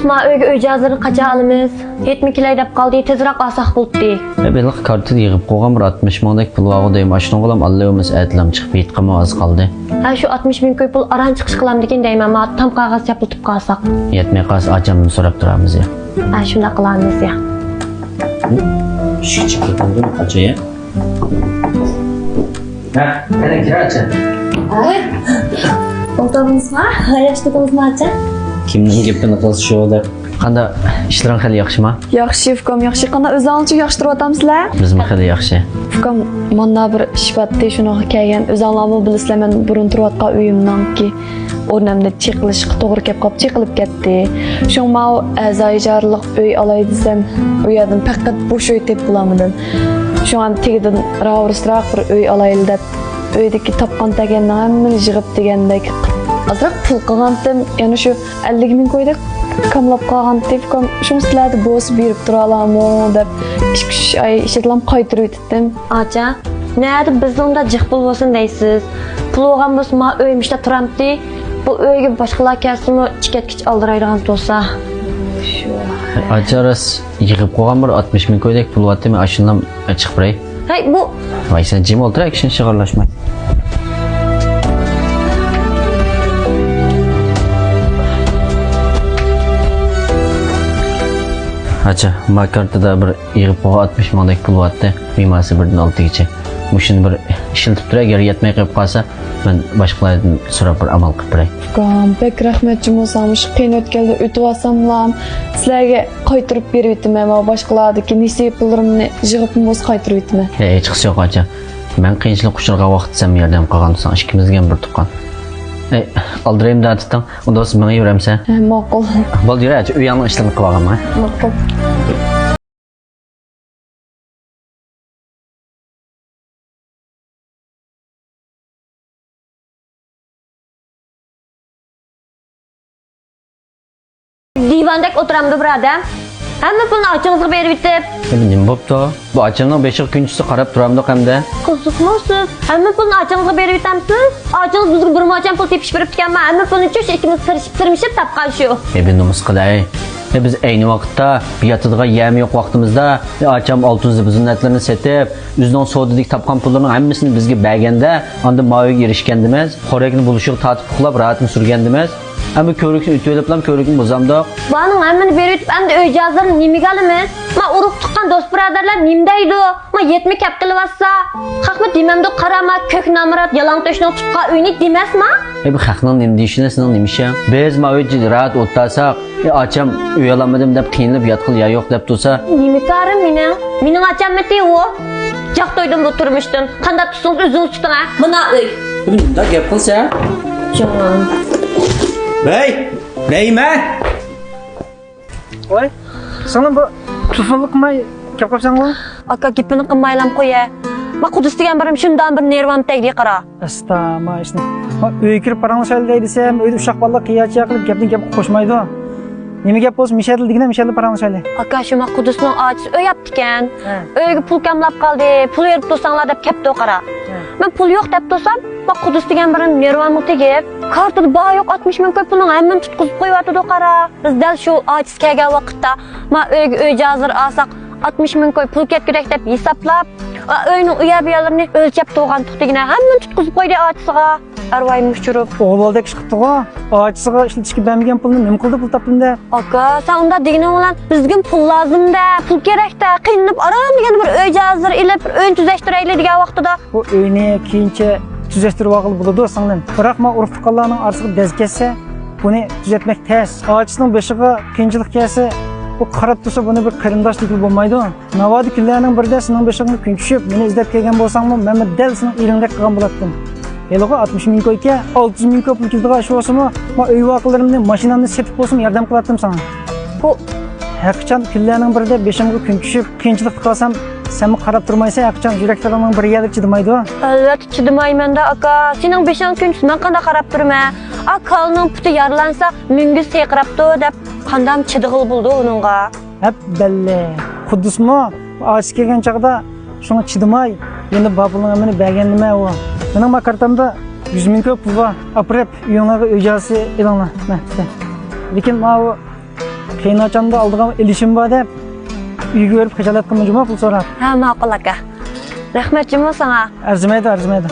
ma öyge icazlarını kaça alımız? 70 dep kaldı, tezrak alsak buldu. Belki kartı yığıp koğam bir 60 mingdek pul vağıdayım. Aşkın olam Allah'ımız ayetlam çıkıp yetqama az kaldı. Ha şu 60 bin köy pul aran çıkış kılam deken deyim ama tam kağız yapılıp kalsak. Yetmey qalsa acamdan sorap turamız ya. Ha şunda kılamız ya. Şu çıkıp değil mi acaya? Ha, neden kira aça? Oldunuz mu? Yaşladınız mı aca? Kimning gepini qilsa shu odam. Qanda ishlaring hali yaxshimi? Yaxshi, ukam, yaxshi. Qana o'zingizcha yaxshi turyotamsizlar? Bizmi hali yaxshi. Ukam, mana bir ish batdi shunaqa kelgan. O'zinglarmi bilasizlar, men burun turayotgan uyimdanki o'rnimda chiqilishga to'g'ri kelib qolib, chiqilib ketdi. Shunga a'zoijarlik uy olay desam, u yerdan faqat bo'sh uy deb bulamadim. Shunga tegidan ravrisroq bir uy olayli deb uydagi topgan deganni hammani yig'ib degandek azroq pul qilgandim. Yana shu 50 ming qo'ydik. Kamlab qolgan tepkom shuni sizlarga bosib berib tura olammi deb 2-3 oy ishlatlam qaytarib etdim. Aca, nerede bizimde cık pul olsun deysiz? Pul olgan bo'lsa ma öymüşte turamdi. Bu öyge başkalar kelsin mi çiketkiç aldıraydıgan olsa. Acaras yig'ib qo'ygan bir 60 ming ko'ydek pul vatdi, men ashundan chiqib biray. Hey bu Voy sen jim o'ltir, kishini shig'irlashmay. Acha, makartada bir yig'ib qo'ygan 60 mingdek pul vatdi, mimasi birdan 6gacha. Mushuni bir ishiltib turay, agar yetmay qolib qolsa, men boshqalardan so'rab bir amal qilib biray. Ukam, bek rahmatchi bo'lsam, shu qiyin o'tganda o'tib olsamlar, sizlarga qaytarib berib etdim, ama boshqalardagi nisiy pullarimni yig'ib o'z qaytarib etdim. Hech qisi yo'q acha. Men qiyinchilik quchirgan vaqtsam yordam qilgansan, ikkimizga bir tuqqan. Aldırayım da tutan, onda olsun bana yürümse. Ma'qul. Bol yürü acha, uyanma işlerini qilib olganman. Ma'qul. divandek oturamdı bir adam. Hamma pulni ochig'izga berib bitib. Nima bo'pti? Bu achamning 5 kunchisi qarab turamdi hamda. Qiziqmasiz? Hamma pulni ochig'izga berib bitamsiz? Ochingiz bizga bir mo'cham pul tepish berib ekanman. Hamma pulni cho'sh ikkimiz tirmishib tapqan shu. Nomus qilay. Biz aynı vaqtda biyatidiga yem yo'q vaqtimizda acham 600 biznatlarni setib, o'zining sodidik tapgan pullarning hammasini bizga berganda, unda moyga erishgandimiz, xo'rakni bulishib tatib uxlab rahatni surgandimiz. Ama körükni ütüp eliplam, körükni bozamda. Banın hemen berip hem de icazlarını nimiga alamiz. Ma urug' tuqqan do'st birodarlar nimdaydi? Ma yetmi kap qilibassa, haqmi demamda qarama, ko'k namrat, yalang to'shni tutqa uyni demasmi? Bu haqning nim deyishini, sening nimishi? Biz mavjud rahat o'ttasaq, acham uyalamadim deb qiynalib yotqil ya yo'q deb tursa, nimi qarim mening acham meti u. Jaq to'ydim bu turmushdan. Qanday tutsangiz o'zingiz tuting ha. Buna uy. Bunda gap qilsa, Jonim. Bey, neyme? Oy, sana bu tufanlık mı yapapsan mı? Aka gipini qilmaylam qo'ya. Ma Qudus degan birim shundan bir nervam tegdi qara. Astama işte. Ma öyle kirip paranlaşalım desem, öyle uşak balla kıyaçya kılıp gapni gap qo'shmaydi. Nima gap bo'lsa, Mishel degina Mishel paranlaşalım. Aka shu ma Qudusning ochisi uy yaptikan. Uyga pul kamlab qoldi. Pul berib tursanglar deb kepti qara. Men pul yo'q deb tursam, ma Qudus degan birim nervamni tegib, kartada bor yo'q 60 ming pulni hammani tutqizib qo'yotdi qara. Biz dal shu ojiz kelgan vaqtda ma uyga uy hozir olsak 60 ming pul ketgudek deb hisoblab, uyning uyabiyalarni o'lchab to'g'an tuqdigina hammani tutqizib qo'ydi ojisiga. Arvayim uçurup. Oğul oldek iş qıptı o. Ağaçsıға işletişki benmegen pulunu nim qıldı pul tapdın da. Aka, sen onda degine olan bizgin pul lazım da, pul gerek de, qiynalib aram degan bir uy hozir ilib bir uy tuzashtirayli degan vaqtida. Bu uyni keyincha tuzashtirib olg'il bo'ladi o'sangdan. Biroq men urf tuqqanlarning orasiga dez ketsa, buni tuzatmak tez. Ağaçning beshig'i qiyinchilik kelsa, bu qarab tursa buni bir qarindoshlik bo'lmaydi. Navodi kunlarning birida sening beshig'ingga kun tushib, meni izlab kelgan bo'lsangmi, men dal sening eringdek qilgan bo'lardim. Eloga 60 ming koyga 600 ming koy pul keldiga shu olsa, men uy voqalarimni, mashinamni setib bo'lsam yordam qilardim sana. Bu haqiqatan kunlarning birida beshimga kun tushib, qiyinchilik qilsam, sen qarab turmaysan, haqiqatan yuraklarning bir yerlik chidamaydi. Albatta chidamayman-da aka. Sening beshing kun men qanday qarab turman? Akalning puti yaralansa, mingi seqirabdi deb qandam chidig'il bo'ldi uningga. Hep belli. Qudusmi ochiq kelgan chaqda shunga chidamay, endi babulning amini bergan nima u? Mening makartamda 100 ming pul bor. Aprep uyinglarga ijozat elinglar. Lekin men Kıynaçamda aldığım ilişim var deb, uyga verip hijalat qilma pul so'rab. Ha, ma'qul aka. Rahmat Jumo sana. Arzimaydi.